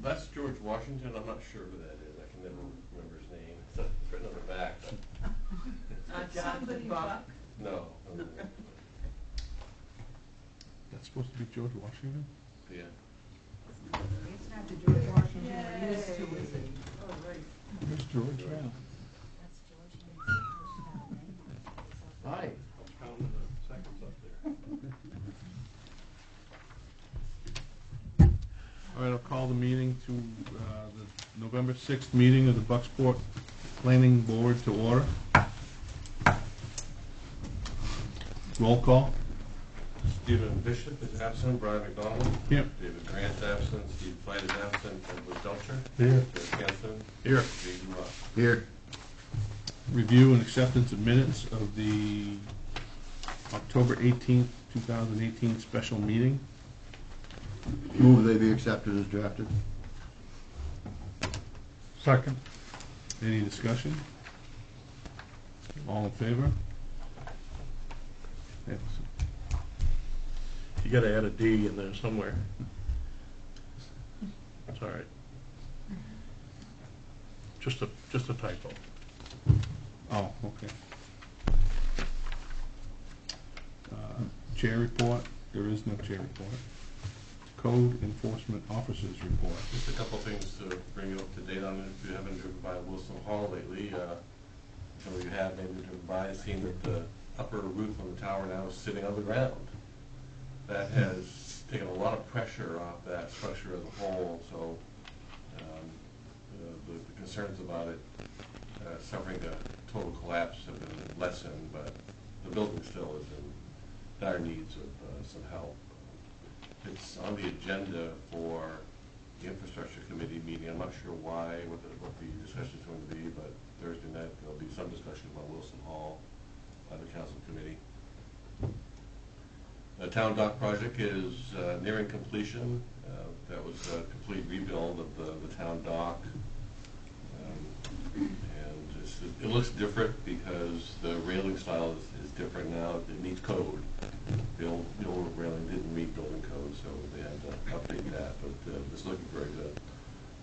That's George Washington. I'm not sure who that is. I can never remember his name. It's written on the back. Somebody Buck. No. That's supposed to be George Washington? Yeah. It's not the George Washington we're used to, is it? Oh, right. Where's George now? That's George Nixon's Hi. Counting the seconds up there. All right, I'll call the meeting to the November 6th meeting of the Bucksport Planning Board to order. Roll call. Stephen Bishop is absent. Brian McDonald. Here. David Grant's absent. Steve Fight is absent. Edward Belcher. Here. Chris Hansen. Here. Jason Ross. Here. Review and acceptance of minutes of the October 18th, 2018 special meeting. Move they be accepted as drafted. Second. Any discussion? All in favor? Yes. You gotta add a D in there somewhere. It's all right. Just a typo. Oh, okay. Chair report, there is no chair report. Code Enforcement Officers report. Just a couple things to bring you up to date on. If you haven't driven by Wilson Hall lately, some of you have maybe driven by and seen that the upper roof on the tower now is sitting on the ground. That has taken a lot of pressure off that structure as a whole, so the concerns about it suffering a total collapse have been lessened, but the building still is in dire needs of some help. It's on the agenda for the infrastructure committee meeting. I'm not sure why, what the discussion is going to be, but Thursday night there'll be some discussion about Wilson Hall by the council committee. The town dock project is nearing completion. That was a complete rebuild of the town dock. And it looks different because the railing style is different now. It needs code. The old railing didn't meet building code, so they had to update that, but it's looking very good.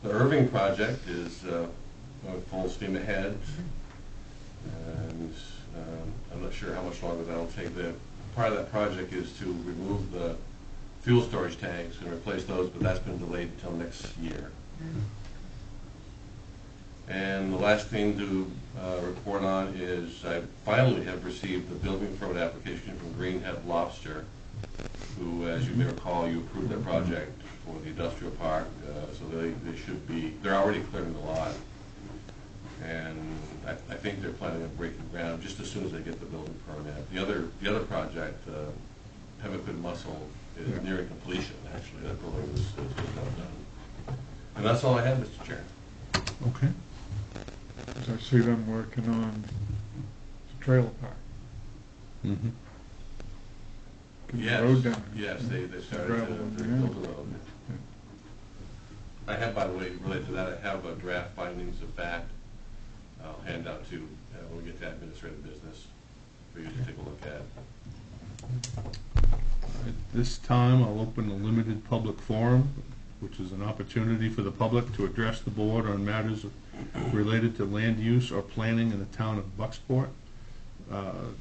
The Irving project is going full steam ahead, and I'm not sure how much longer that'll take. Part of that project is to remove the fuel storage tanks and replace those, but that's been delayed until next year. And the last thing to report on is I finally have received the building permit application from Greenhead Lobster, who, as you may recall, you approved their project for the industrial park, so they're already clearing the lot. And I think they're planning on breaking ground just as soon as they get the building permit. The other project, Pemmican Muscle, is nearing completion, actually. That building is just about done. And that's all I have, Mr. Chair. Okay. I see them working on the trailer park. Mm-hmm. Getting Yes, the road down. yes, they started Gravel to in the build end. the road. I have, by the way, related to that, I have a draft findings of fact I'll hand out to when we get to administrative business for you to take a look at. At this time, I'll open a limited public forum, which is an opportunity for the public to address the board on matters related to land use or planning in the town of Bucksport.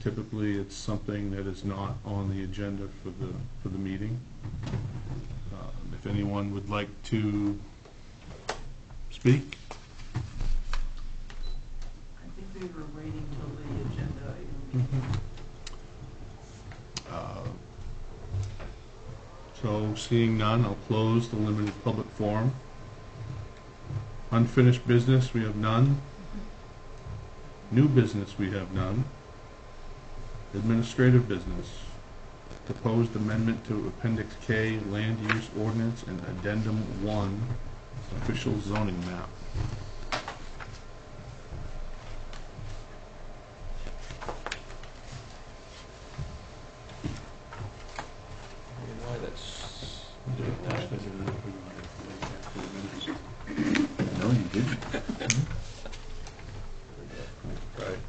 Typically, it's something that is not on the agenda for the meeting. If anyone would like to speak. I think we were waiting till the agenda item. So, seeing none, I'll close the limited public forum. Unfinished business, we have none. New business, we have none. Administrative business. Proposed amendment to Appendix K, Land Use Ordinance, and Addendum 1, Official Zoning Map. No, you didn't. Right.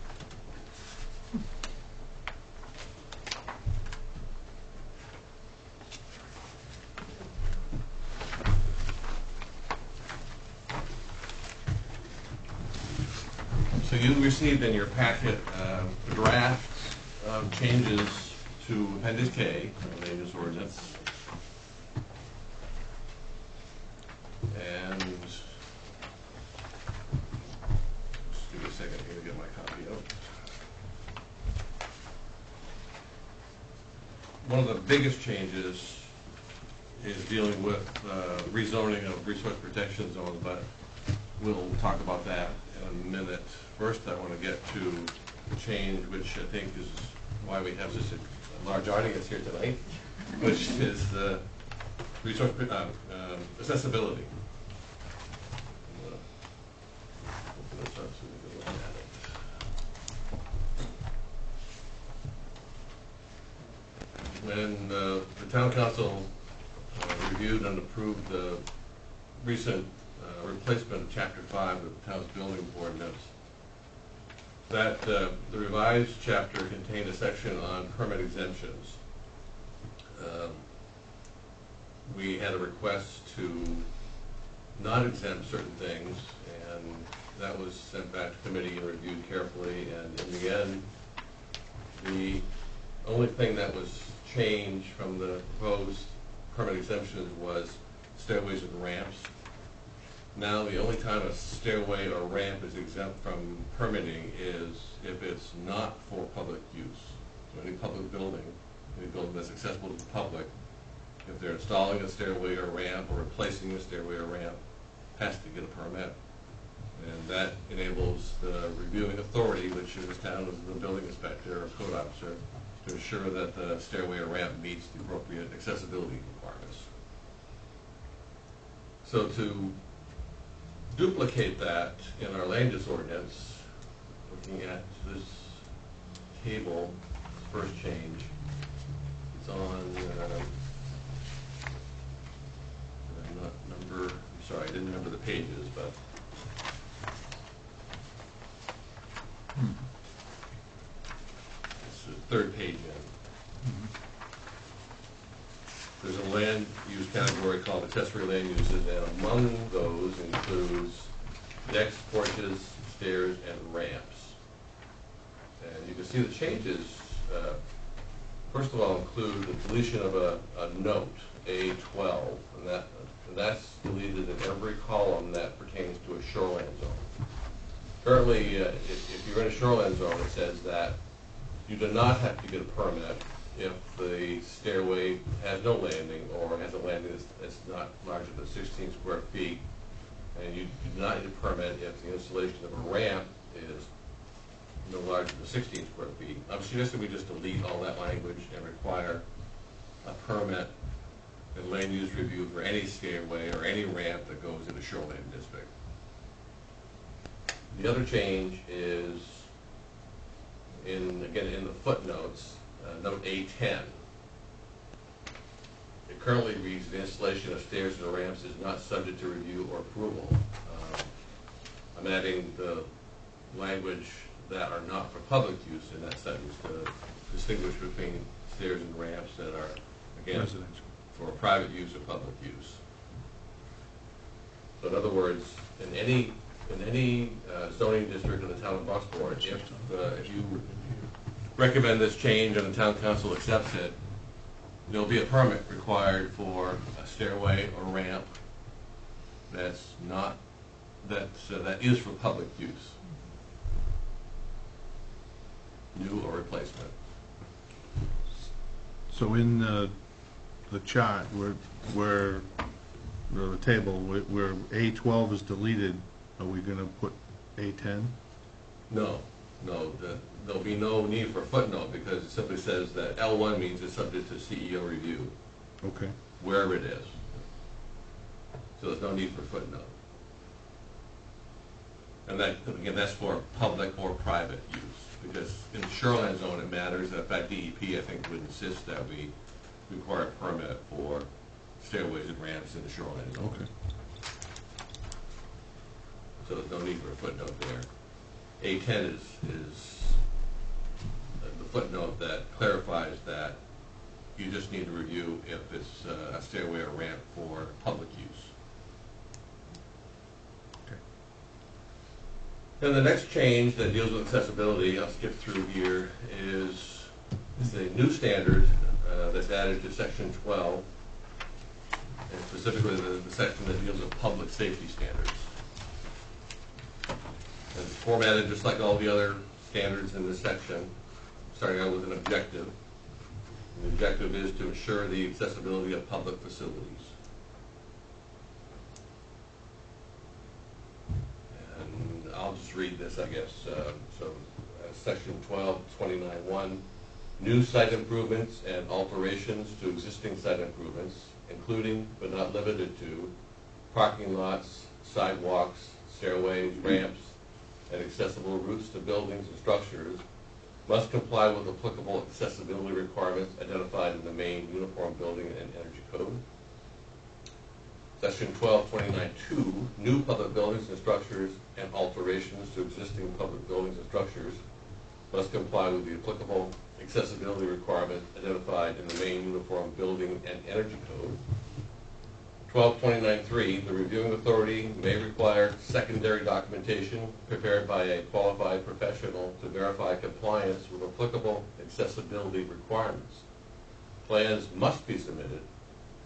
you received in your packet draft changes to Appendix K, the land use ordinance. And just give me a second here to get my copy out. One of the biggest changes is dealing with rezoning of resource protection zones, but we'll talk about that in a minute. First, I want to get to the change, which I think is why we have such a large audience here tonight, which is the resource accessibility. I'm gonna open this up so we can look at it. When the town council reviewed and approved the recent replacement of Chapter 5 of the town's building ordinance, that the revised chapter contained a section on permit exemptions. We had a request to not exempt certain things, and that was sent back to committee and reviewed carefully, and in the end, the only thing that was changed from the proposed permit exemptions was stairways and ramps. Now, the only time a stairway or ramp is exempt from permitting is if it's not for public use. So any public building, any building that's accessible to the public, if they're installing a stairway or ramp or replacing a stairway or ramp, has to get a permit. And that enables the reviewing authority, which in this town is the building inspector or code officer, to ensure that the stairway or ramp meets the appropriate accessibility requirements. So to duplicate that in our land use ordinance, looking at this table, first change, it's on, I didn't number the pages, but it's the third page in. There's a land use category called accessory land uses, and among those includes decks, porches, stairs, and ramps. And you can see the changes, first of all, include the deletion of a note, A12, and that's deleted in every column that pertains to a shoreline zone. Currently, if you're in a shoreline zone, it says that you do not have to get a permit if the stairway has no landing or has a landing that's not larger than 16 square feet, and you do not need a permit if the installation of a ramp is no larger than 16 square feet. I'm suggesting we just delete all that language and require a permit and land use review for any stairway or any ramp that goes in a shoreline district. The other change is again in the footnotes, note A10. It currently reads the installation of stairs and ramps is not subject to review or approval. I'm adding the language that are not for public use in that sentence to distinguish between stairs and ramps that are, again, Residential. for private use or public use. So in other words, in any zoning district in the town of Bucksport, if you recommend this change and the town council accepts it, there'll be a permit required for a stairway or ramp that is for public use, new or replacement. So in the chart, where the table, where A12 is deleted, are we gonna put A10? No, there'll be no need for a footnote because it simply says that L1 means it's subject to CEO review, Okay. wherever it is. So there's no need for a footnote. And that, again, that's for public or private use, because in the shoreline zone it matters. In fact, DEP, I think, would insist that we require a permit for stairways and ramps in the shoreline zone. Okay. So there's no need for a footnote there. A10 is the footnote that clarifies that you just need to review if it's a stairway or ramp for public use. Okay. Then the next change that deals with accessibility, I'll skip through here, is a new standard that's added to section 12, and specifically the section that deals with public safety standards. And it's formatted just like all the other standards in this section, starting out with an objective. And the objective is to ensure the accessibility of public facilities. And I'll just read this, I guess. Section 1229.1, new site improvements and alterations to existing site improvements, including but not limited to parking lots, sidewalks, stairways, ramps, and accessible routes to buildings and structures, must comply with applicable accessibility requirements identified in the main Uniform Building and Energy Code. Section 1229.2, new public buildings and structures and alterations to existing public buildings and structures must comply with the applicable accessibility requirements identified in the main Uniform Building and Energy Code. 1229.3, the reviewing authority may require secondary documentation prepared by a qualified professional to verify compliance with applicable accessibility requirements. Plans must be submitted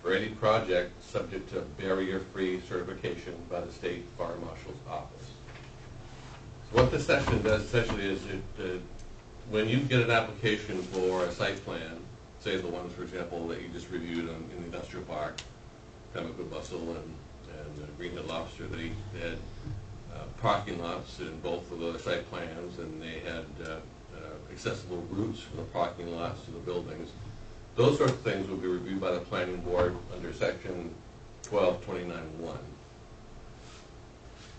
for any project subject to barrier-free certification by the State Fire Marshal's Office. So what this section does essentially is when you get an application for a site plan, say the ones, for example, that you just reviewed in the industrial park, Pembroke Bustle and Greenhead Lobster, they had parking lots in both of those site plans, and they had accessible routes from the parking lots to the buildings. Those sorts of things will be reviewed by the planning board under section 1229.1.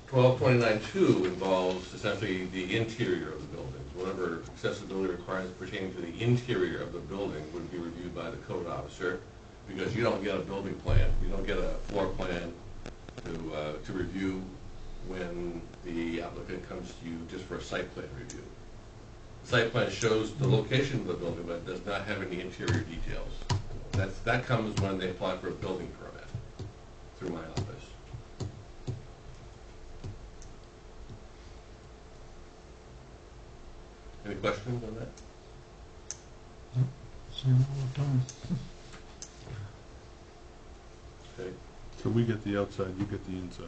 1229.2 involves essentially the interior of the buildings. Whatever accessibility requirements pertaining to the interior of the building would be reviewed by the code officer, because you don't get a building plan, you don't get a floor plan to review when the applicant comes to you just for a site plan review. The site plan shows the location of the building, but does not have any interior details. That comes when they apply for a building permit through my office. Any questions on that? See them all the time. Okay, So we get the outside, you get the inside.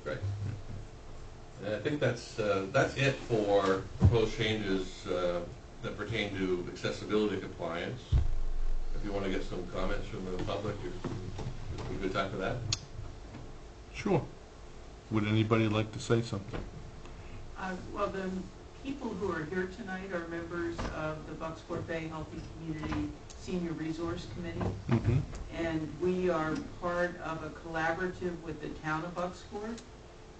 great. And I think that's it for proposed changes that pertain to accessibility compliance. If you want to get some comments from the public, it's a good time for that. Sure. Would anybody like to say something? Well, the people who are here tonight are members of the Bucksport Bay Healthy Community Senior Resource Committee, Mm-hmm. and we are part of a collaborative with the town of Bucksport,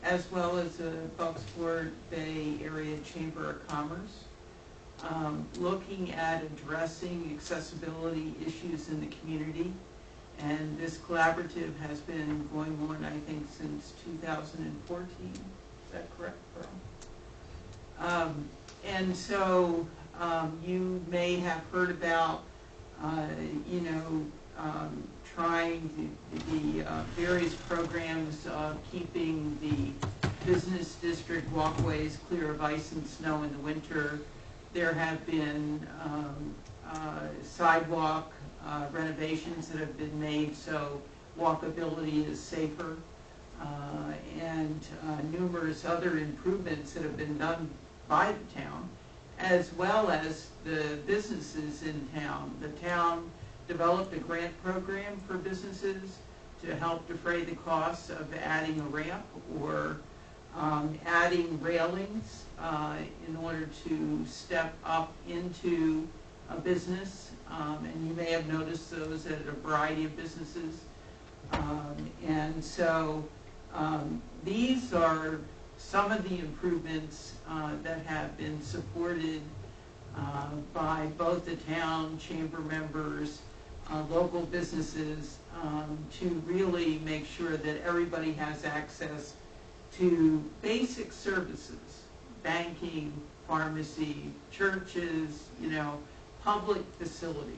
as well as the Bucksport Bay Area Chamber of Commerce, looking at addressing accessibility issues in the community. And this collaborative has been going on, I think, since 2014. Is that correct, Pearl? And so you may have heard about, trying the various programs of keeping the business district walkways clear of ice and snow in the winter. There have been sidewalk renovations that have been made so walkability is safer, and numerous other improvements that have been done by the town, as well as the businesses in town. The town developed a grant program for businesses to help defray the costs of adding a ramp or adding railings in order to step up into a business. And you may have noticed those at a variety of businesses. And so these are some of the improvements that have been supported by both the town, chamber members, local businesses, to really make sure that everybody has access to basic services, banking, pharmacy, churches, public facilities,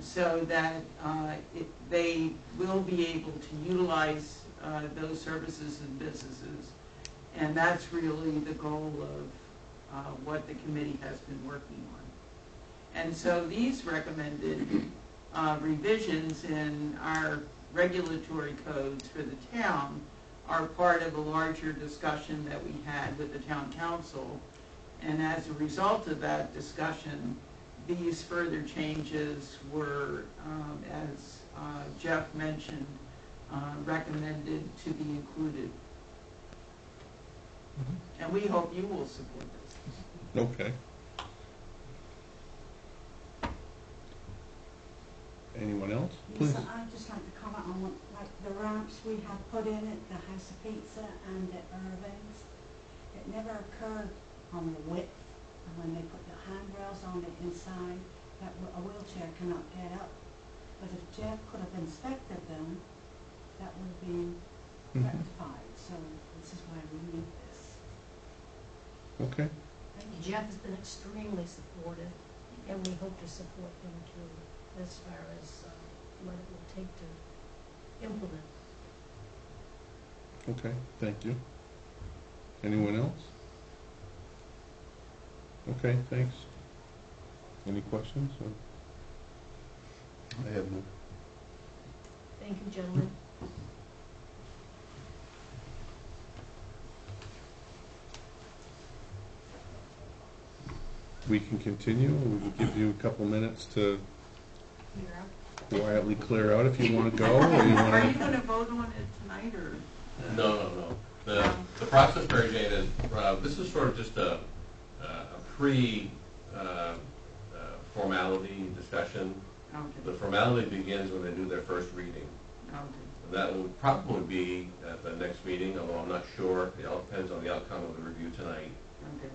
so that they will be able to utilize those services and businesses. And that's really the goal of what the committee has been working on. And so these recommended revisions in our regulatory codes for the town are part of a larger discussion that we had with the town council. And as a result of that discussion, these further changes were, as Jeff mentioned, recommended to be included. And we hope you will support this. Okay. Anyone else? Please. Yes, I'd just like to comment on what, like the ramps we have put in at the House of Pizza and at Irving's. It never occurred on the width, and when they put the handrails on the inside, that a wheelchair cannot get up. But if Jeff could have inspected them, that would have been rectified. So this is why we need this. Okay. Jeff has been extremely supportive, and we hope to support him too, as far as what it will take to implement. Okay, thank you. Anyone else? Okay, thanks. Any questions? I have no. Thank you, gentlemen. We can continue, or we can give you a couple minutes to You're up. quietly clear out if you want to go, or you Are want you to... going to vote on it tonight, or? No. The process, Mary Jane, is, this is sort of just a formality discussion. The Okay, formality begins when they do their first reading. okay. That will probably be at the next meeting, although I'm not sure. It all depends on the outcome of the review tonight. Okay.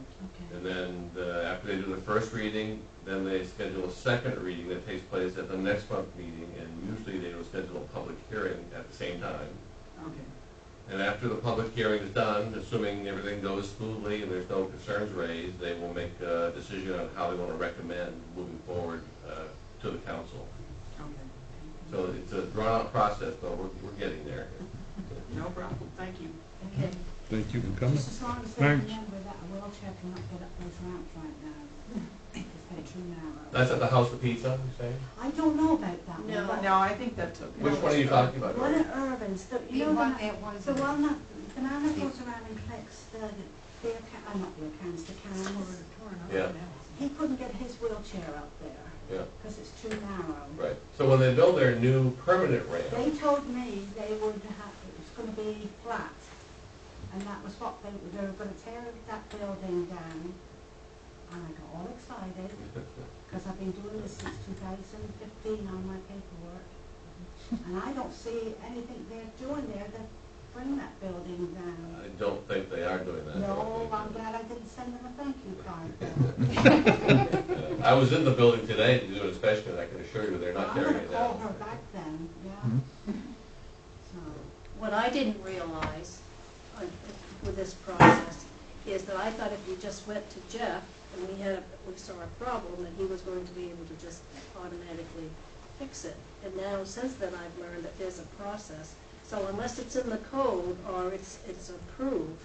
Okay. And then after they do the first reading, then they schedule a second reading that takes place at the next month meeting, and usually they will schedule a public hearing at the same time. Okay. And after the public hearing is done, assuming everything goes smoothly and there's no concerns raised, they will make a decision on how they want to recommend moving forward to the council. Okay. So it's a drawn-out process, but we're getting there. No problem. Thank you. Okay. Thank you for coming. Just as long as they Thanks. remember that a wheelchair cannot get up those ramps right now. It's been too narrow. That's at the House of Pizza, you say? I don't know about that one. No. but No, I think that's okay. Which one are you talking about? One at Irvin's, you know, one the that was- one that, the man that goes around and collects not the accounts, the cans. Yeah. He couldn't get his wheelchair up there, Yeah, because it's too narrow. right. So when they build their new permanent ramp, They told me they would have, it was gonna be flat, and that was what they were gonna tear that building down. And I got all excited, because I've been doing this since 2015 on my paperwork. And I don't see anything they're doing there to bring that building down. I don't think they are doing that. No, I'm glad I didn't send them a thank you card though. I was in the building today to do an inspection, and I can assure you they're not I'm tearing gonna it call down. her back then, yeah. So, What I didn't realize with this process is that I thought if you just went to Jeff and we saw a problem, that he was going to be able to just automatically fix it. And now, since then, I've learned that there's a process. So unless it's in the code or it's approved,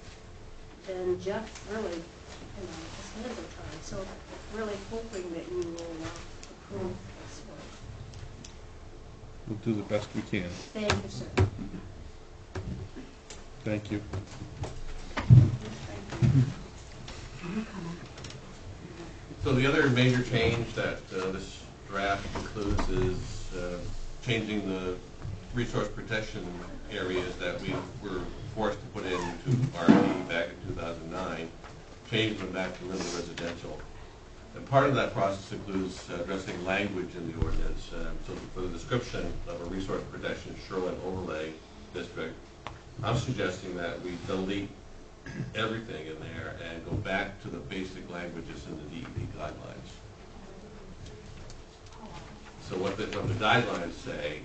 then Jeff really, his hands are tied. So really hoping that you will approve this one. We'll do the best we can. Thank you, sir. Thank you. So the other major change that this draft includes is changing the resource protection areas that we were forced to put into RP back in 2009, changing them back to limited residential. And part of that process includes addressing language in the ordinance. So for the description of a resource protection shoreline overlay district, I'm suggesting that we delete everything in there and go back to the basic languages in the DEP guidelines. So what the guidelines say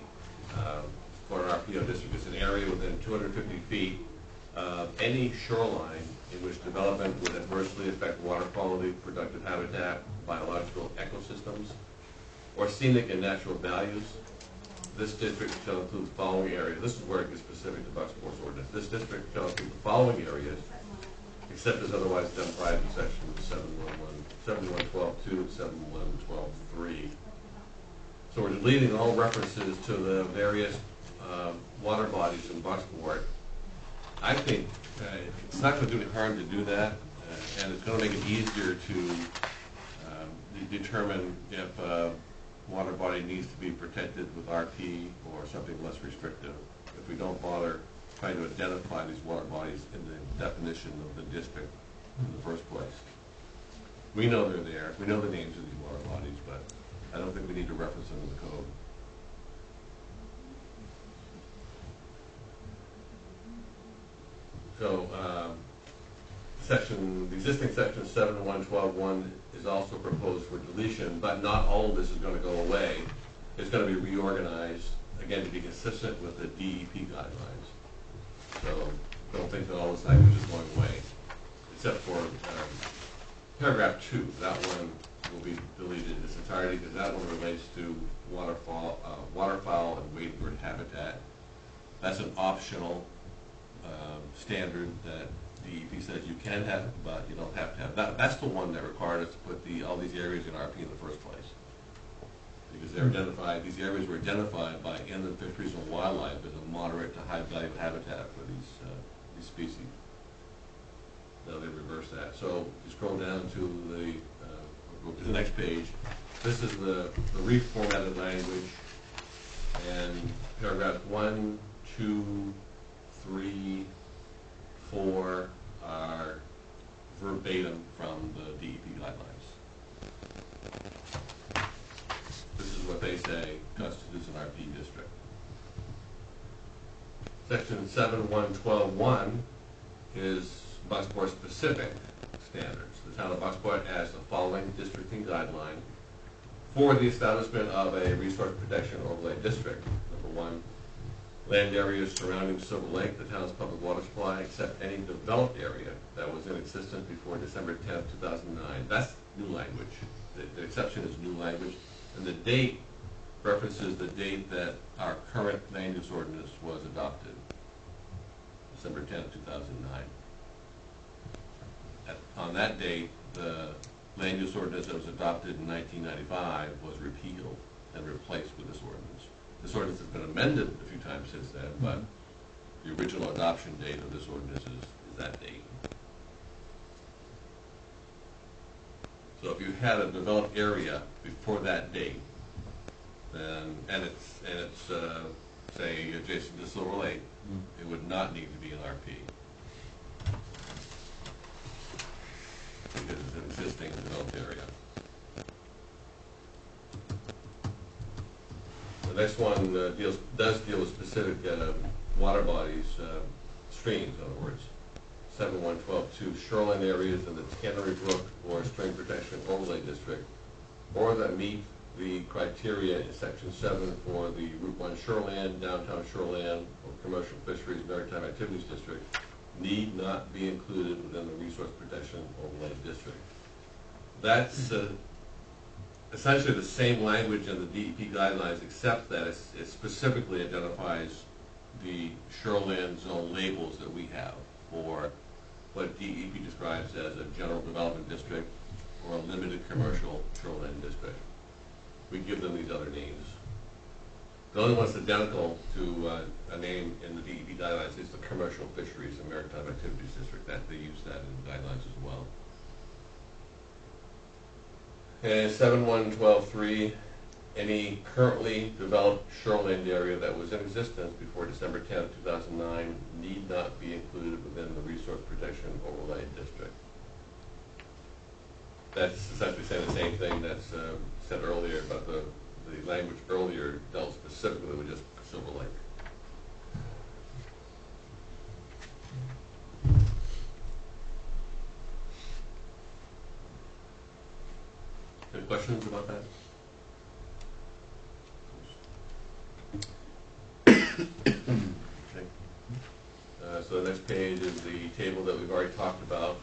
for an RPO district is an area within 250 feet of any shoreline in which development would adversely affect water quality, productive habitat, biological ecosystems, or scenic and natural values, this district shall include the following areas. This is where it gets specific to Bucksport's ordinance. This district shall include the following areas, except as otherwise identified in section 7112.2 and 7112.3. So we're deleting all references to the various water bodies in Bucksport. I think it's not going to do any harm to do that, and it's going to make it easier to determine if a water body needs to be protected with RP or something less restrictive, if we don't bother trying to identify these water bodies in the definition of the district in the first place. We know they're there, we know the names of these water bodies, but I don't think we need to reference them in the code. So, the existing section 7112.1 is also proposed for deletion, but not all of this is going to go away. It's going to be reorganized, again, to be consistent with the DEP guidelines. So, don't think that all this language is going away, except for paragraph 2. That one will be deleted in its entirety because that one relates to waterfowl and wadebird habitat. That's an optional standard that DEP says you can have, but you don't have to have. That's the one that required us to put all these areas in RP in the first place. Because they're identified, these areas were identified by inland fisheries and wildlife as a moderate to high value habitat for these species. Now they reverse that. So you scroll down to the next page. This is the reformatted language, and paragraphs 1, 2, 3, 4 are verbatim from the DEP guidelines. This is what they say constitutes an RP district. Section 7112.1 is Bucksport specific standards. The town of Bucksport has the following districting guideline for the establishment of a resource protection overlay district. Number 1, land areas surrounding Silver Lake, the town's public water supply, except any developed area that was in existence before December 10th, 2009. That's new language. The exception is new language. And the date references the date that our current land use ordinance was adopted, December 10th, 2009. On that date, the land use ordinance that was adopted in 1995 was repealed and replaced with this ordinance. This ordinance has been amended a few times since then, but the original adoption date of this ordinance is that date. So if you had a developed area before that date, then and it's say adjacent to Silver Lake, it would not need to be an RP because it's an existing developed area. The next one does deal with specific water bodies, streams, in other words. 7112.2 shoreline areas in the Tannery Brook or Stream Protection Overlay District, or that meet the criteria in Section 7 for the Route 1 shoreland, downtown shoreland, or commercial fisheries maritime activities district, need not be included within the Resource Protection Overlay District. That's essentially the same language in the DEP guidelines, except that it specifically identifies the shoreland zone labels that we have for what DEP describes as a general development district or a limited commercial shoreland district. We give them these other names. The only one that's identical to a name in the DEP guidelines is the commercial fisheries and maritime activities district. That they use that in the guidelines as well. And 7112.3, any currently developed shoreland area that was in existence before December 10th, 2009 need not be included within the Resource Protection Overlay District. That's essentially saying the same thing that's said earlier, but the language earlier dealt specifically with just Silver Lake. Any questions about that? Okay. So the next page is the table that we've already talked about,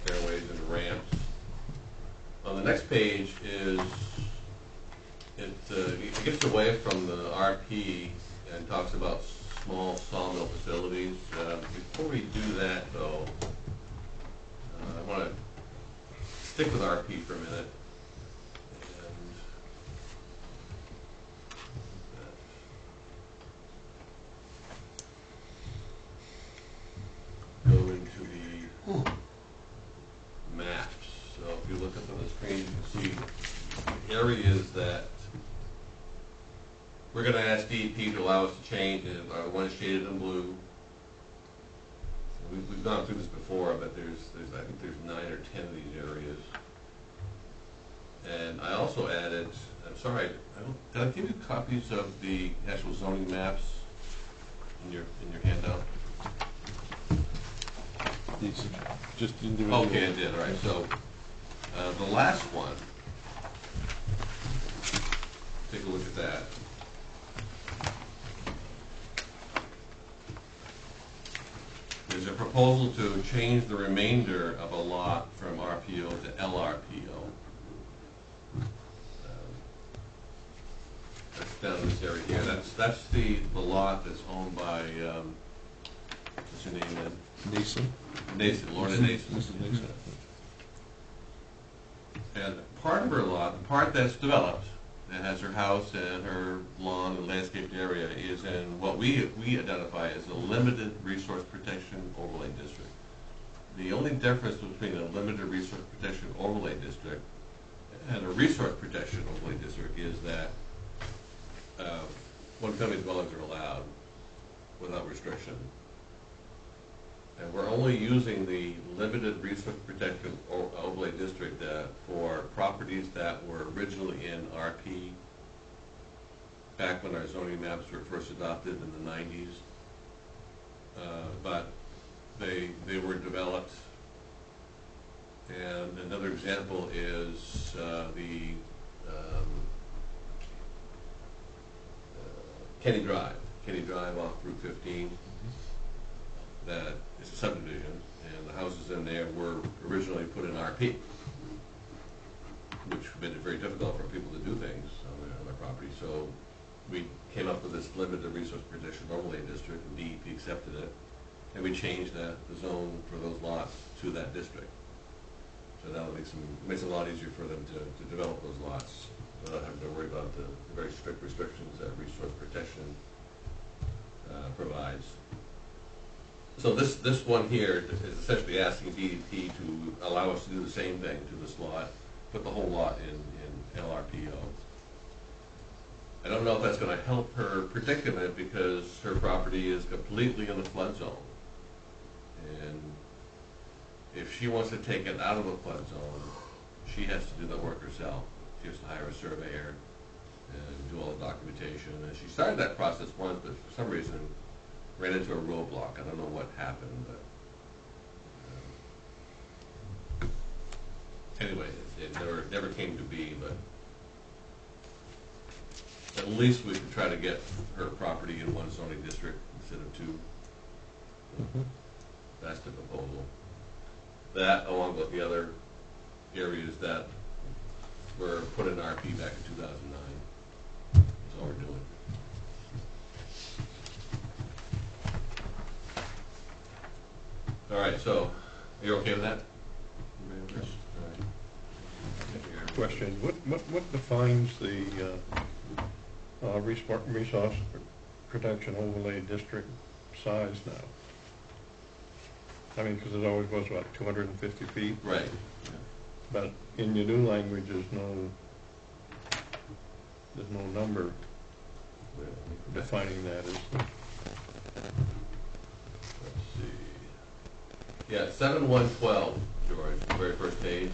fairways and ramps. On the next page is, it it gets away from the RP and talks about small sawmill facilities. Before we do that, though, I want to stick with RP for a minute. And go into the maps. So if you look up on the screen, you can see the areas that we're going to ask DEP to allow us to change. One is shaded in blue. We've gone through this before, but I think there's 9 or 10 of these areas. And I also added, I'm sorry, did I give you copies of the actual zoning maps in your handout? These, just individual. Okay, I did, all right. So the last one, take a look at that. There's a proposal to change the remainder of a lot from RPO to LRPO. That's down in this area here. That's the lot that's owned by, what's her name then? Nason, Lorna Nason. And part of her lot, the part that's developed, that has her house and her lawn and landscaped area, is in what we identify as a limited resource protection overlay district. The only difference between a limited resource protection overlay district and a resource protection overlay district is that one-family dwellings are allowed without restriction. And we're only using the limited resource protection overlay district for properties that were originally in RP back when our zoning maps were first adopted in the 90s. But they were developed. And another example is the Kenny Drive off Route 15. That is a subdivision, and the houses in there were originally put in RP, which made it very difficult for people to do things on their property. So we came up with this limited resource protection overlay district, and DEP accepted it, and we changed the zone for those lots to that district. So now it makes it a lot easier for them to develop those lots without having to worry about the very strict restrictions that resource protection provides. So this one here is essentially asking DEP to allow us to do the same thing to this lot, put the whole lot in LRPO. I don't know if that's going to help her predicament because her property is completely in the flood zone. And if she wants to take it out of the flood zone, she has to do the work herself. She has to hire a surveyor and do all the documentation. And she started that process once, but for some reason ran into a roadblock. I don't know what happened, but anyway, it never came to be. But at least we could try to get her property in one zoning district instead of two. That's the proposal. That, along with the other areas that were put in RP back in 2009, is all we're doing. All right, so are you okay with that? Yes. All right. Question, what defines the resource protection overlay district size now? I mean, because it always was, what, 250 feet? Right. But in your new language, there's no number defining that, is there? Let's see. Yeah, 7112, George, the very first page.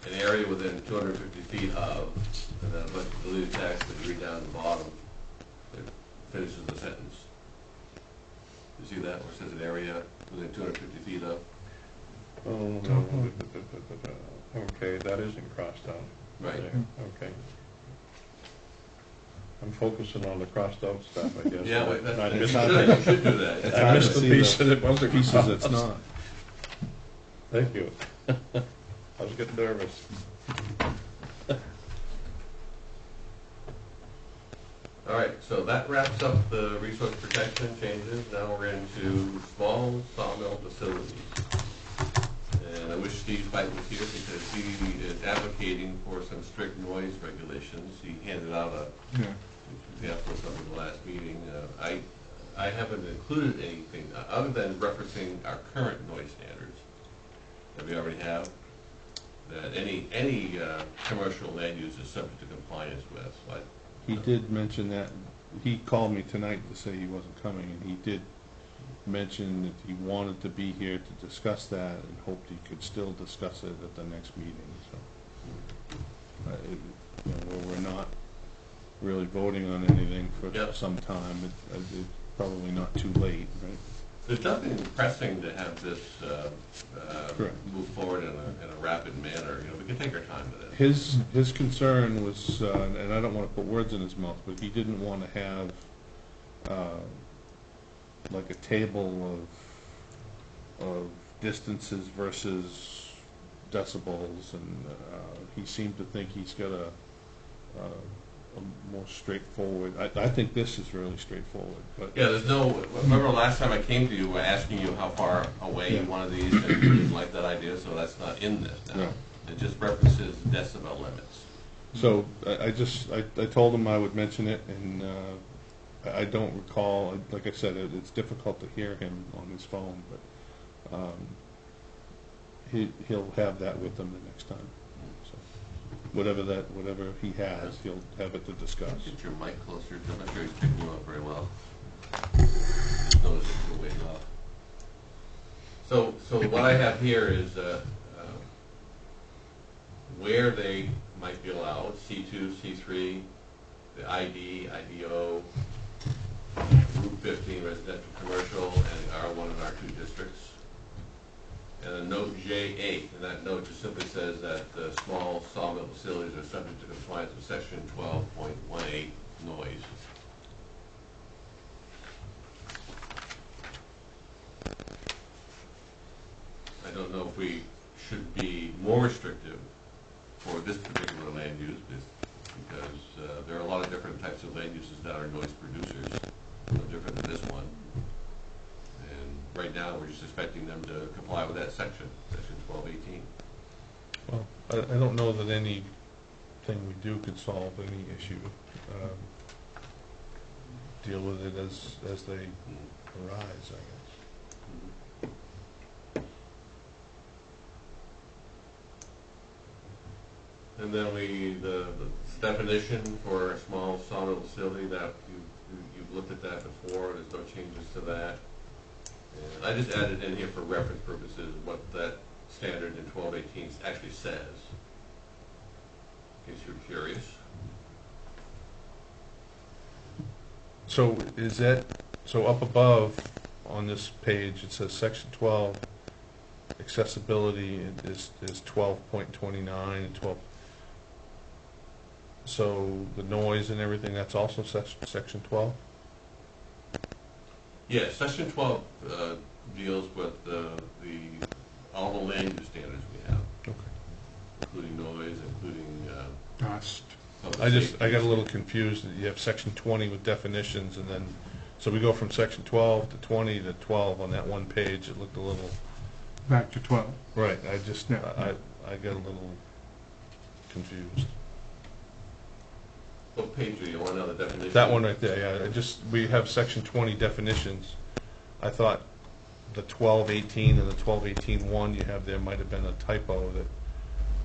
An area within 250 feet of, and then a bunch of deleted text that you read down at the bottom that finishes the sentence. You see that, where it says an area within 250 feet of? Oh, no. Okay, that isn't crossed out. Right. There. Okay. I'm focusing on the crossed out stuff, I guess. Yeah, I you missed should do that. I missed the See piece the that it wasn't pieces crossed. it's not. Thank you. I was getting nervous. All right, so that wraps up the resource protection changes. Now we're into small sawmill facilities. And I wish Steve Fight was here because he is advocating for some strict noise regulations. He handed out a Yeah. example of something in the last meeting. I haven't included anything other than referencing our current noise standards that we already have, that any commercial land use is subject to compliance with. So He did mention that, he called me tonight to say he wasn't coming, and he did mention that he wanted to be here to discuss that and hoped he could still discuss it at the next meeting, so. We're not really voting on anything for Yep. some time, it's probably not too late, right? There's nothing pressing to have this Correct. move forward in a rapid manner. We can take our time with it. His concern was, and I don't want to put words in his mouth, but he didn't want to have like a table of distances versus decibels, and he seemed to think he's got a more straightforward. I think this is really straightforward, but Yeah, there's no, remember last time I came to you asking you how far away you wanted these, and you didn't like that idea, so that's not in this now. Yeah. It just references decibel limits. So I told him I would mention it, and I don't recall, like I said, it's difficult to hear him on his phone, but he'll have that with him the next time. So whatever he has, he'll have it to discuss. Get your mic closer, I'm not sure he's picking you up very well. Notice it you're way off. So what I have here is where they might be allowed, C2, C3, the ID, IDO, Route 15 residential commercial, and R1 and R2 districts. And a note J8, and that note just simply says that small sawmill facilities are subject to compliance with section 12.18 noise. I don't know if we should be more restrictive for this particular land use because there are a lot of different types of land uses that are noise producers, no different than this one. And right now, we're just expecting them to comply with that section 1218. Well, I don't know that anything we do could solve any issue. Deal with it as they arise, I guess. And then the definition for a small sawmill facility, that you've looked at that before, there's no changes to that. And I just added in here for reference purposes what that standard in 1218 actually says, in case you're curious. So is that, so up above on this page, it says section 12, accessibility is 12.29 and 12. So the noise and everything, that's also section 12? Yes, section 12 deals with all the land use standards we have, Okay. including noise, including Dust. public I safety. got a little confused that you have section 20 with definitions, and then, so we go from section 12 to 20 to 12 on that one page. It looked a little, Back to 12. right, I just, Yeah. I got a little confused. What page are you on now, the definition? That one right there, yeah, we have section 20 definitions. I thought the 1218 and the 1218-1 you have there might have been a typo that,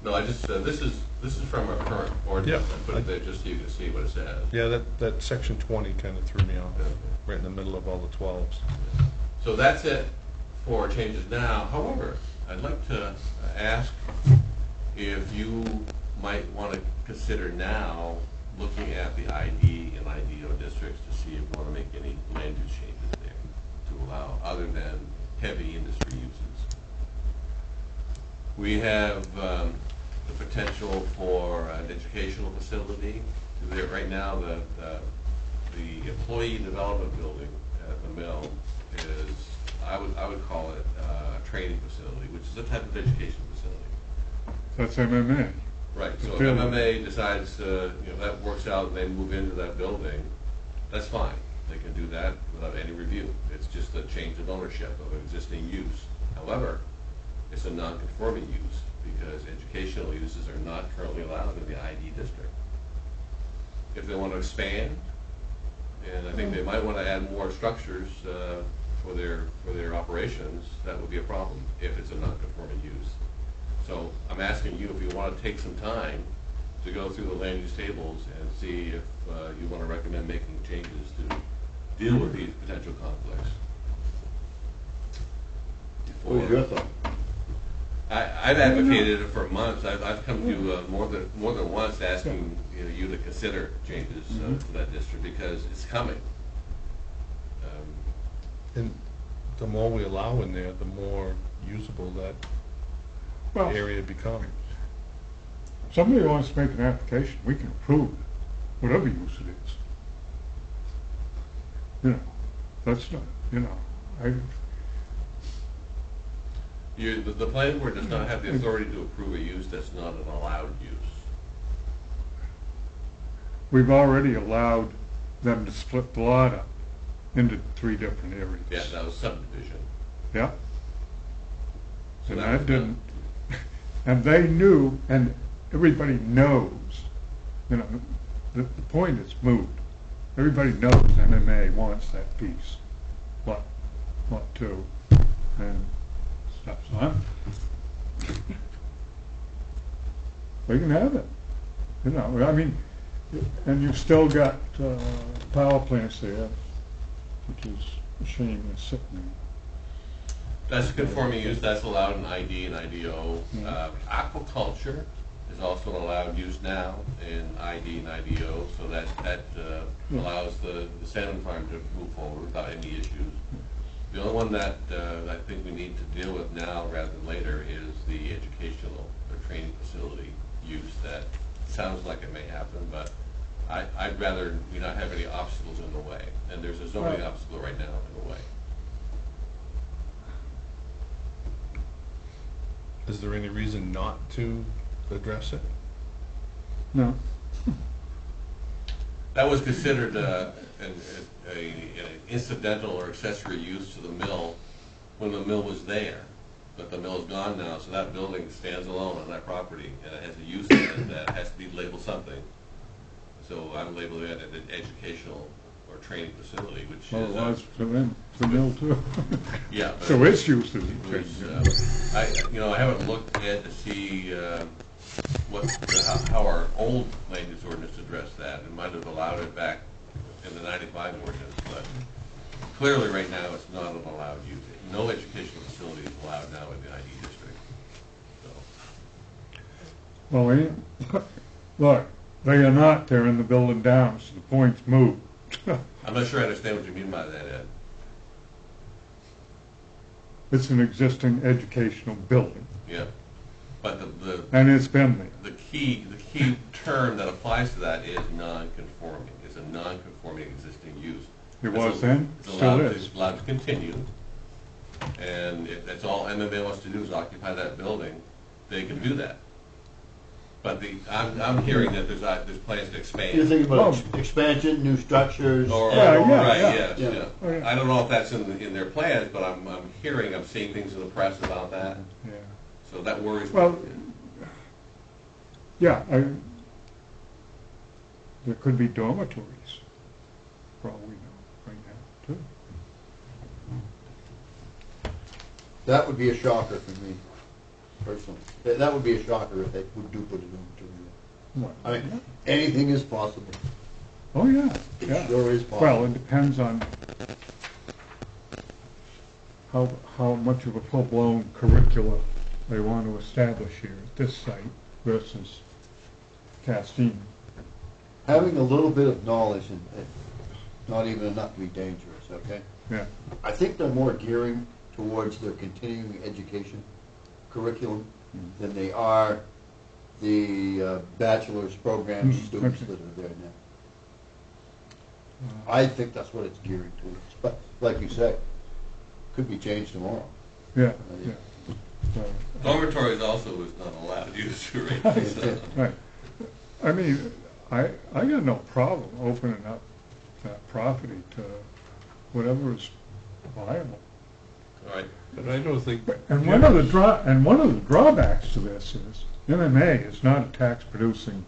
No, I just, this is from our current ordinance. Yeah. I put it there just so you can see what it says. yeah, that section 20 kind of threw me off, right in the middle of all the 12s. So that's it for changes now. However, I'd like to ask if you might want to consider now looking at the ID and IDO districts to see if you want to make any land use changes there to allow other than heavy industry uses. We have the potential for an educational facility. Right now, the employee development building at the mill is, I would call it a training facility, which is a type of education facility. That's MMA. Right, so if Okay. MMA decides, that works out and they move into that building, that's fine. They can do that without any review. It's just a change of ownership of an existing use. However, it's a non-conforming use because educational uses are not currently allowed in the ID district. If they want to expand, and I think they might want to add more structures for their operations, that would be a problem if it's a non-conforming use. So I'm asking you if you want to take some time to go through the land use tables and see if you want to recommend making changes to deal with these potential conflicts. What was your thought? I've advocated it for months. I've come to you more than once asking you to consider changes to that district because it's coming. And the more we allow in there, the more usable that Well, area becomes. somebody wants to make an application, we can approve it, whatever use it is. You know, that's not, you know, The planning board does not have the authority to approve a use that's not an allowed use. we've already allowed them to split the lot up into 3 different areas. Yeah, that was subdivision. Yeah. So And that that was didn't, and they knew, and everybody knows, you know, the point is moved. Everybody knows MMA wants that piece, lot 2, and stuff, so we can have it, you know, I mean, and you've still got power plants there, which is a shame it's sitting there. That's a conforming use, that's allowed in ID and IDO. Aquaculture is also an allowed use now in ID and IDO, so that allows the salmon farm to move forward without any issues. The only one that I think we need to deal with now rather than later is the educational or training facility use that sounds like it may happen, but I'd rather we not have any obstacles in the way, and there's a zoning obstacle right now in the way. Is there any reason not to address it? No, That was considered an incidental or accessory use to the mill when the mill was there, but the mill's gone now, so that building stands alone on that property, and it has a use in it that has to be labeled something. So I'm labeling it an educational or training facility, which well, is. it was for them, the mill too. Yeah. but So it's used as it a was, I haven't looked ahead to see how our old land use ordinance addressed that. It might have allowed it back in the 95 ordinance, but clearly right now it's not an allowed use. No educational facility is allowed now in the ID district. So. Well, look, they are not tearing the building down, so the point's moved. I'm not sure I understand what you mean by that, Ed. It's an existing educational building, Yeah, but and it's been there. the key term that applies to that is non-conforming. It's a non-conforming existing use. It was then, It's still allowed, is. it's allowed to continue, and if that's all MMA wants to do is occupy that building, they can do that. But I'm hearing that there's plans to expand. You think about Oh. expansion, new structures? Or, Yeah, add-ons? yeah, right, yeah. yes, Yeah. yeah. Oh, yeah. I don't know if that's in their plans, but I'm seeing things in the press about that, Yeah. so that worries me. Well, yeah, there could be dormitories, for all we know, right now, too. That would be a shocker for me, personally. That would be a shocker if they would do put it on to What? I mean, anything is possible. Oh, yeah, It yeah. sure is possible. Well, it depends on how much of a full-blown curricula they want to establish here at this site versus Castine. Having a little bit of knowledge and not even enough to be dangerous, okay? Yeah, I think they're more gearing towards their continuing education curriculum than they are the bachelor's program students okay. that are there now. I think that's what it's gearing towards. But like you said, could be changed tomorrow. yeah, yeah. So, Dormitories also is not allowed use, right? So, right. I mean, I got no problem opening up that property to whatever is viable. All right, But I don't think. And one of the drawbacks to this is MMA is not a tax producing,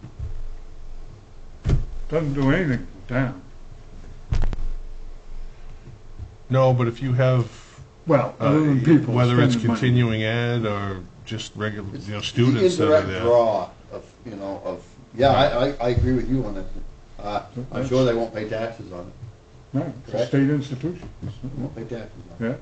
doesn't do anything for the town. No, but if you have, Well, other than people whether it's spending money. continuing ed or just regular, It's students the that are indirect there. draw of, yeah, I agree with you on that. I'm sure they won't pay taxes on it. No, it's a Correct. state institution. They won't pay taxes on it. Yeah,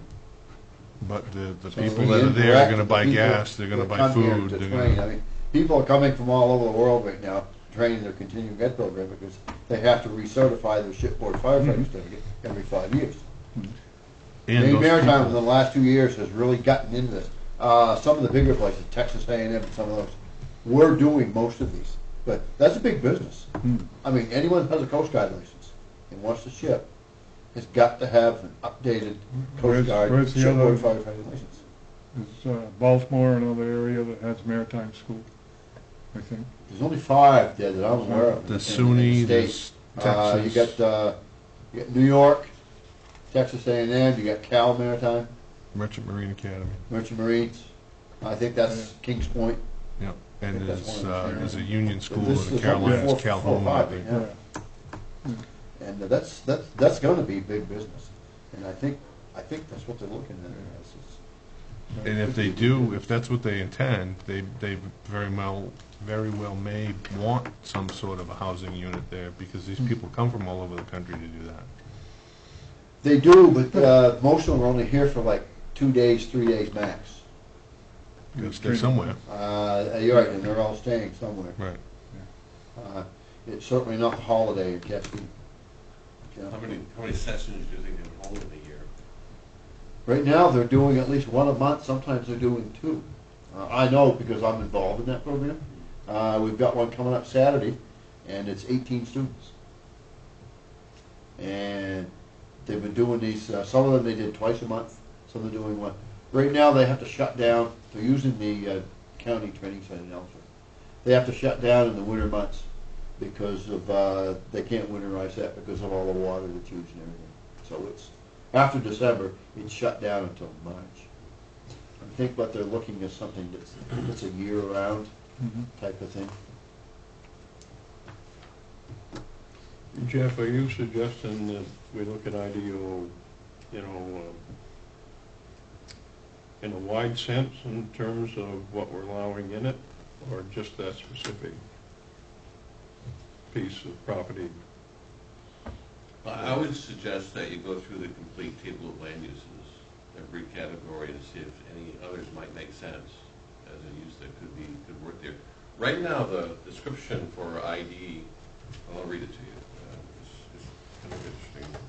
But the So people the that are there are indirect, gonna the buy people gas, they're gonna that buy come here food, to they're train. gonna. I mean, people are coming from all over the world right now, training their continuing ed program because they have to recertify their shipboard firefighter certificate every 5 years. And Maine those Maritime in people- the last 2 years has really gotten into this. Some of the bigger places, Texas A&M and some of those, we're doing most of these. But that's a big business. I mean, anyone who has a Coast Guard license and wants to ship has got to have an updated Where's- Coast Guard where's the shipboard other- firefighter license. is Baltimore another area that has maritime school, I think. There's only 5 there that I'm aware of. The in SUNY, the there's state. Texas. You got New York, Texas A&M, you got Cal Maritime, Merchant Marine Academy, Merchant Marines. I think that's Kings Point. yeah, and think that's there's, one of the- there's a union school This in the is Carolinas, 4 or Calhoun, I 5, think. yeah. And that's going to be big business. And I think that's what they're looking at. And if they do, if that's what they intend, they very well may want some sort of a housing unit there, because these people come from all over the country to do that. They do, but most of them are only here for like 2 days, 3 days max. Because they're somewhere, You're right, and they're all staying somewhere. right. It's certainly not the holiday in Cascade. Yeah. how many sessions do you think they would hold in a year? Right now, they're doing at least one a month, sometimes they're doing 2. I know because I'm involved in that program. We've got one coming up Saturday, and it's 18 students. And they've been doing these, some of them they did twice a month, some they're doing one. Right now, they have to shut down, they're using the county training center in Ellsworth. They have to shut down in the winter months because of, they can't winterize that because of all the water that's used and everything. So it's, after December, it's shut down until March. I think what they're looking at something that's a year-round type of thing. Jeff, are you suggesting that we look at IDO, in a wide sense in terms of what we're allowing in it, or just that specific piece of property? I would suggest that you go through the complete table of land uses, every category, and see if any others might make sense as a use that could work there. Right now, the description for ID, I'll read it to you. It's kind of interesting.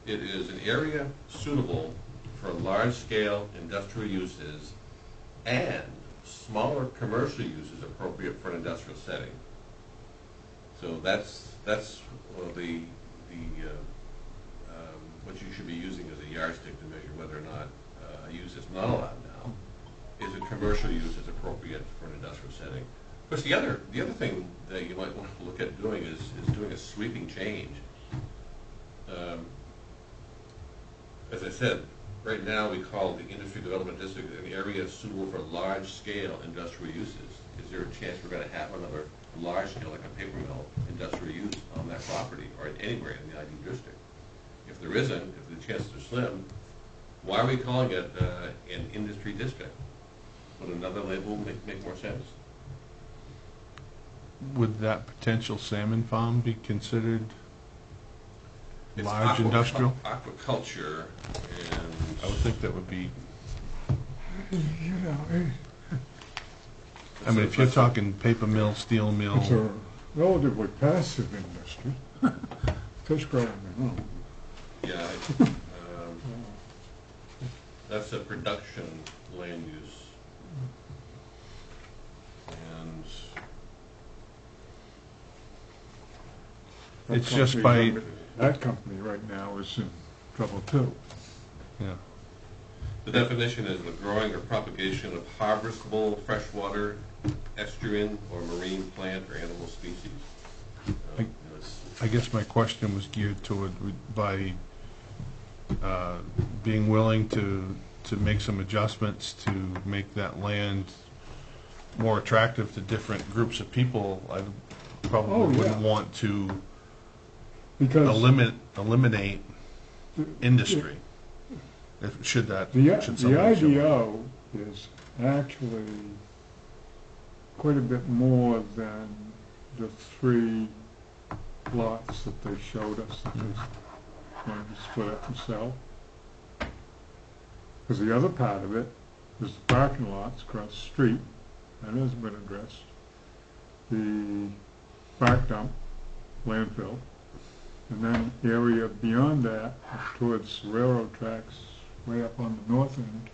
It is an area suitable for large-scale industrial uses and smaller commercial uses appropriate for an industrial setting. So that's what you should be using as a yardstick to measure whether or not a use that's not allowed now is a commercial use that's appropriate for an industrial setting. Of course, the other thing that you might want to look at doing is doing a sweeping change. As I said, right now we call the industry development district an area suitable for large-scale industrial uses. Is there a chance we're going to have another large-scale, like a paper mill, industrial use on that property or anywhere in the ID district? If there isn't, if the chances are slim, why are we calling it an industry district? Would another label make more sense? Would that potential salmon farm be considered It's large industrial? Aquaculture, and I would think that would be, You know, I mean, if you're talking paper mill, steel mill, it's a relatively passive industry. Fish growing, yeah, that's a production land use, and It's just by- That company right now is in trouble too. yeah. the definition is the growing or propagation of harvestable freshwater, estuarine, or marine plant or animal species. It's I guess my question was geared toward, by being willing to make some adjustments to make that land more attractive to different groups of people. I Oh, probably yeah. wouldn't want to Because eliminate industry, should the somebody show up. IDO is actually quite a bit more than the 3 lots that they showed us that they wanted to split up and sell. Because the other part of it is the parking lots across the street, that hasn't been addressed. The back dump, landfill, and then area beyond that, up towards railroad tracks, way up on the north end,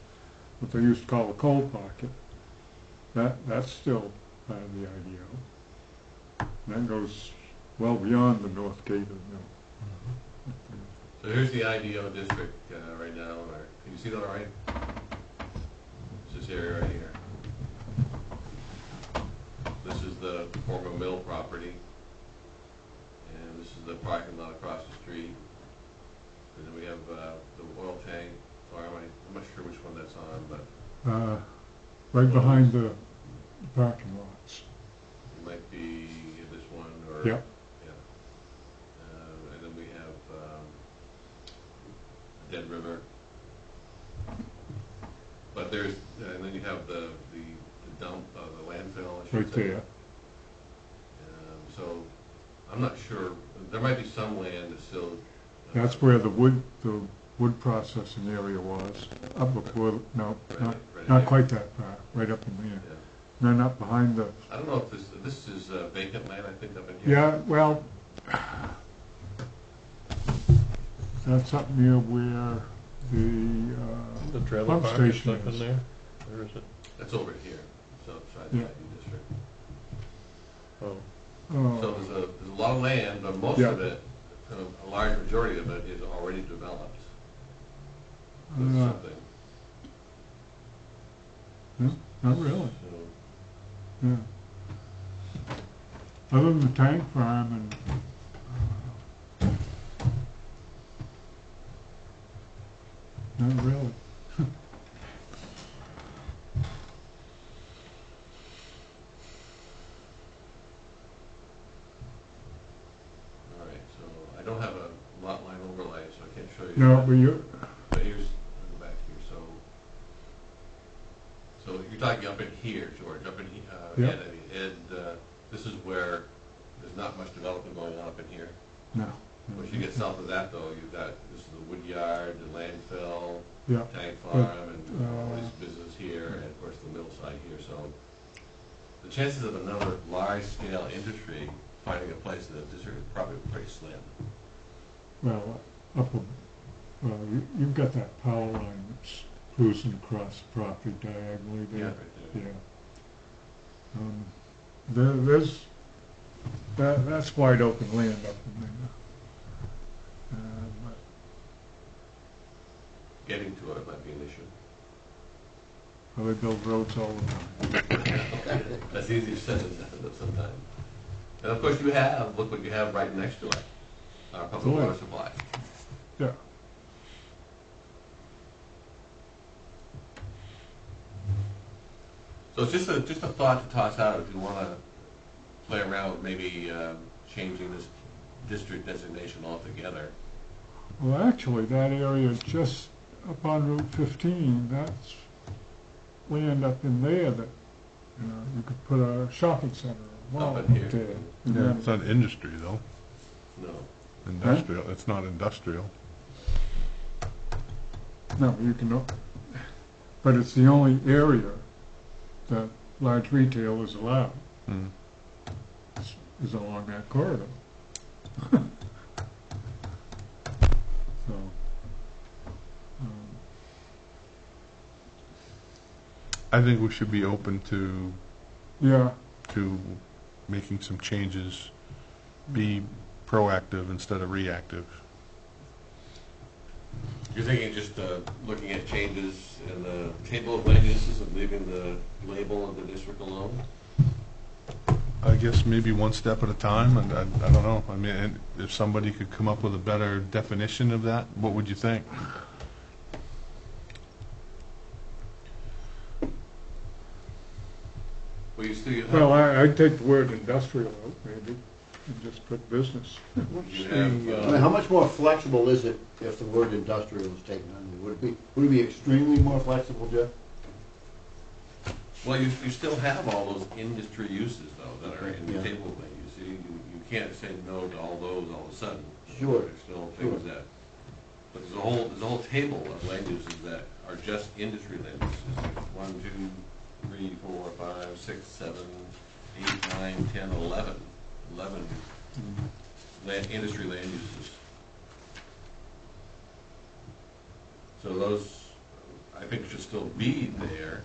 what they used to call the coal pocket. That's still part of the IDO. And that goes well beyond the north gate of the mill. So here's the IDO district right now, or, can you see that all right? It's this area right here. This is the former mill property, and this is the parking lot across the street. And then we have the oil tank farm. I'm not sure which one that's on, but Right behind the parking lots. it might be this one or. Yep. Yeah. And then we have Dead River. But there's, and then you have the dump, the landfill, I should Right say. there. So, I'm not sure, there might be some land that's still. That's where the wood processing area was, up before, no, Right not here. quite that far, right up in there. Yeah. And then up behind the, I don't know if this is vacant land, I think, up in here. yeah, well, that's up near where The the trailer pump park is station up in is. there, or is it? That's over here, so outside the Yeah. ID district. Oh, So Oh, there's a lot of land, but most Yeah. of it, a large majority of it is already developed with Uh, something. no, not really, So, yeah. Other than the tank farm and, not really. all right, so I don't have a lot line overlay, so I can't show you. No, that. but you, But here's, I'll go back here, so you're talking up in here, George, up in, Yeah. Ed, this is where there's not much development going on up in here. no. Once you get south of that though, you've got, this is the wood yard, the landfill, Yeah, tank farm, and all uh, this business here, and of course the mill site here, so the chances of another large-scale industry finding a place in the district is probably pretty slim. well, you've got that power line that's cruising across the property diagonally there. Right there. Yeah. That's wide open land up in there. But Getting to it might be an issue. well, they build roads all the time. That's easier said than done sometimes. And of course you have, look what you have right next to it, our public water supply. Yeah. So it's just a thought to toss out if you want to play around with maybe changing this district designation altogether. Well, actually, that area just up on Route 15, that's land up in there that, you could put a shopping center, a mall Up up in here. there. And Yeah, then- it's not industry though, No. industrial, it's not industrial. No, you can, but it's the only area that large retail is allowed, Hmm. is along that corridor. So, I think we should be open to yeah, making some changes, be proactive instead of reactive. You're thinking just looking at changes in the table of land uses and leaving the label of the district alone? I guess maybe one step at a time, and I don't know. I mean, and if somebody could come up with a better definition of that, what would you think? Well, you still have. Well, I'd take the word industrial out, maybe, and just put business. You the, have, I mean, how much more flexible is it if the word industrial was taken under? Would it be extremely more flexible, Jeff? Well, you still have all those industry uses though that are in the Yeah. table of land use. You can't say no to all those all of a sudden. Sure. There's still things that, but there's a whole table of land uses that are just industry land uses. 1, 2, 3, 4, 5, 6, 7, 8, 9, 10, 11. 11 industry land uses. So those, I think, should still be there,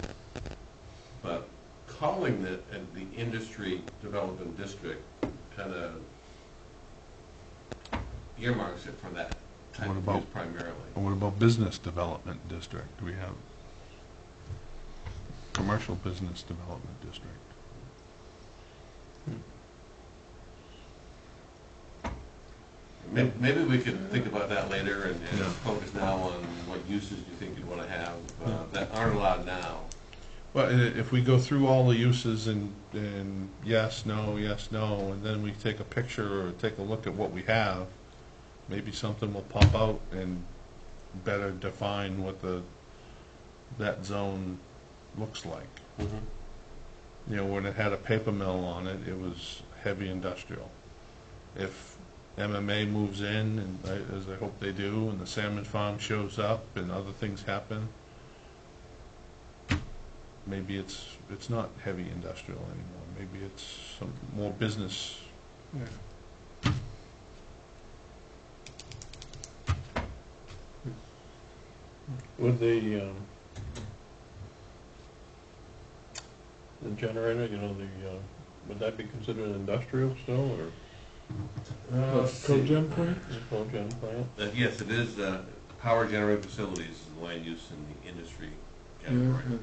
but calling it the industry development district kind of earmarks it for that type What of about- use primarily. And what about business development district? Do we have commercial business development district? Maybe we could think about that later and Yeah. focus now on what uses you think you'd want to have that aren't allowed now. Well, if we go through all the uses and yes, no, and then we take a picture or take a look at what we have, maybe something will pop out and better define what that zone looks like. You know, when it had a paper mill on it, it was heavy industrial. If MMA moves in, and as I hope they do, and the salmon farm shows up and other things happen, maybe it's not heavy industrial anymore. Maybe it's some more business. Yeah. Would the generator, would that be considered industrial still, or Cogen plant? a cogen plant? Yes, it is, power generating facilities is the land use in the industry Yeah, category.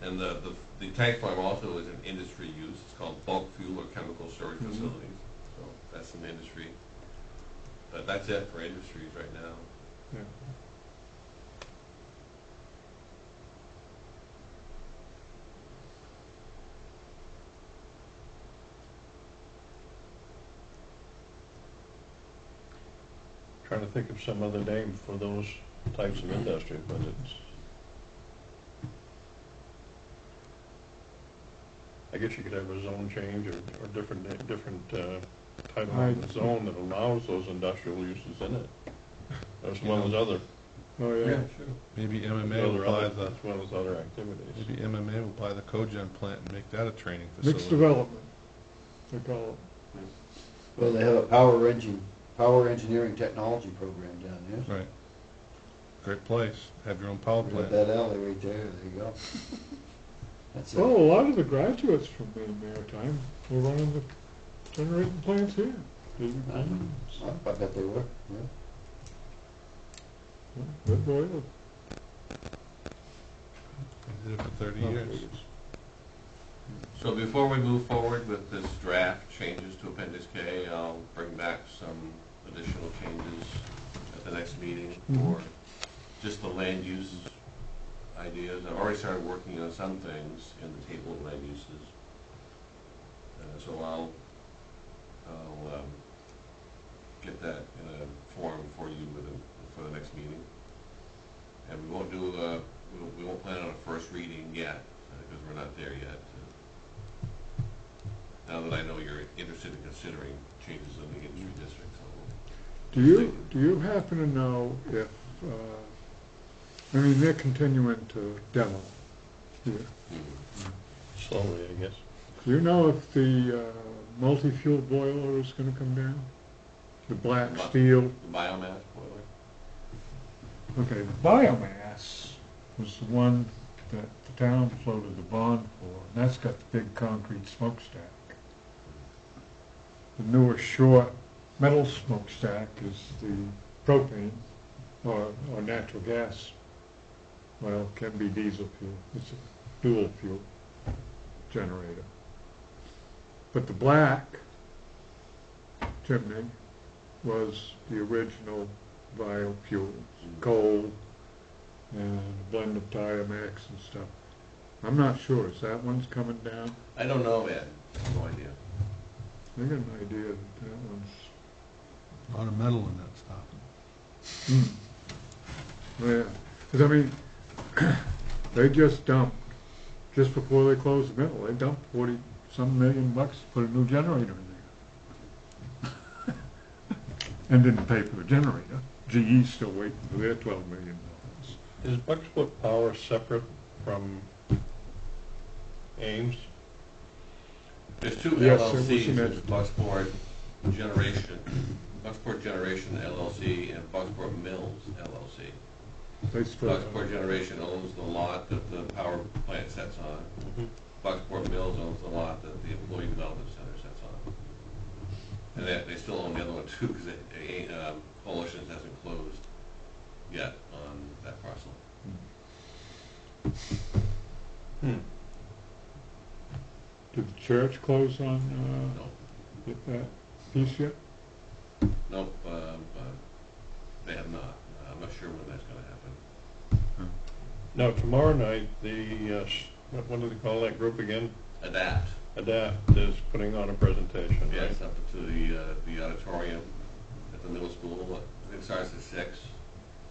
And the tank farm also is an industry use. It's called bulk fuel or chemical storage Mhm. facilities. So that's an industry. But that's it for industries right now. yeah. Trying to think of some other name for those types of industry, but it's, I guess you could have a zone change or different title of the zone that allows those industrial uses in it, as well as other, Oh, yeah. Maybe MMA will buy the as well as other activities. maybe MMA will buy the cogen plant and make that a training facility. Mixed development, they call it. Well, they have a power engineering technology program down there. Right. Great place. Have your own power Right plant. that alley right there, there you go. That's Well, it. a lot of the graduates from the maritime were running the generating plants here. I bet they were, yeah. Good boy. I did it for 30 years. So before we move forward with this draft changes to Appendix K, I'll bring back some additional changes at the next meeting for just the land use ideas. I've already started working on some things in the table of land uses. So I'll get that in a form for you for the next meeting. And we won't do, we won't plan on a first reading yet, because we're not there yet. Now that I know you're interested in considering changes in the industry district, so. Do you happen to know if, I mean, they're continuing to demo here. Slowly, I guess. Do you know if the multi-fuel boiler is gonna come down? The black steel? The biomass boiler? Okay, the biomass was the one that the town floated the bond for, and that's got the big concrete smokestack. The newer short metal smokestack is the propane or natural gas. Well, can be diesel fuel. It's a dual fuel generator. But the black chimney was the original biofuels, coal and a blend of Diamex and stuff. I'm not sure, is that one's coming down? I don't know, Ed, no idea. I got an idea that that one's, A lot of metal in that stuff. yeah, because I mean, they just dumped, just before they closed the mill, they dumped 40-some million bucks to put a new generator in there. And didn't pay for the generator. GE's still waiting for their $12 million. Is Bucksport Power separate from Ames? There's two Yes, there was LLCs, some there's Bucksport Generation LLC and Bucksport Mills LLC. They still, Bucksport Generation owns the lot that the power plant sets on. Bucksport Mills owns the lot that the Employee Development Center sets on. And they still own the other one too, because Coalitions hasn't closed yet on that parcel. did the church close on No, that piece yet? nope, they have not. I'm not sure when that's gonna happen. Now, tomorrow night, what do they call that group again? Adapt. Adapt is putting on a presentation, right? Yes, up to the auditorium at the middle school. I think it starts at 6.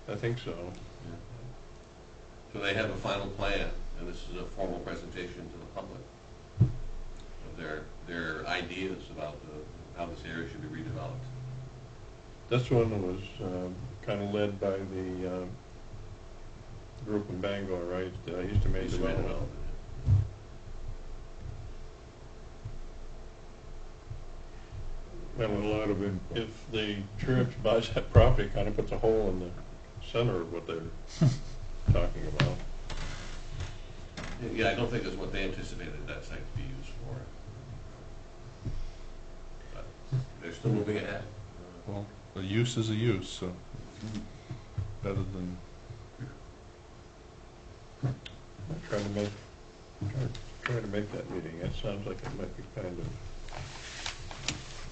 I think so. So they have a final plan, and this is a formal presentation to the public of their ideas about how this area should be redeveloped. This one was kind of led by the group in Bangor, right? East Main East Main Development. Development. Well, A lot of input. if the church buys that property, it kind of puts a hole in the center of what they're talking about. Yeah, I don't think that's what they anticipated that site to be used for. But they're still moving ahead. Well, a use is a use, so better than, Trying to make that meeting. That sounds like it might be kind of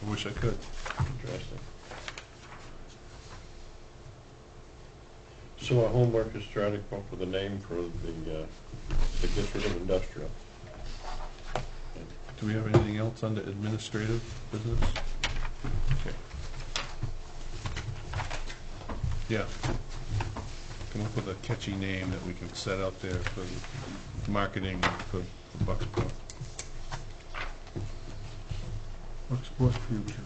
I wish I could. interesting. So our homework is trying to come up with a name for the district of industrial. Do we have anything else under administrative business? Okay. Yeah. Come up with a catchy name that we can set out there for marketing for Bucksport. Bucksport Future.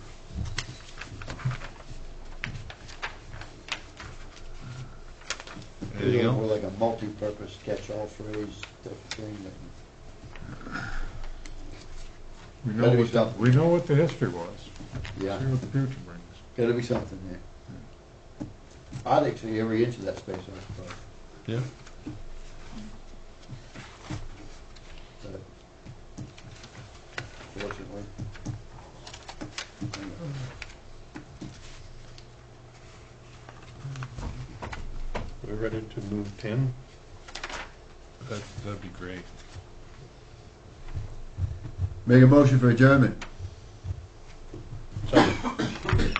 Anything More else? like a multi-purpose catch-all phrase type of thing. We Gotta be something. we know what the history was. Yeah, See what the future brings. gotta be something there. I'd actually every inch of that space, I suppose. Yeah. But fortunately. We're ready to move 10. That'd be great. Make a motion for adjournment. Second.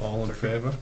All in favor?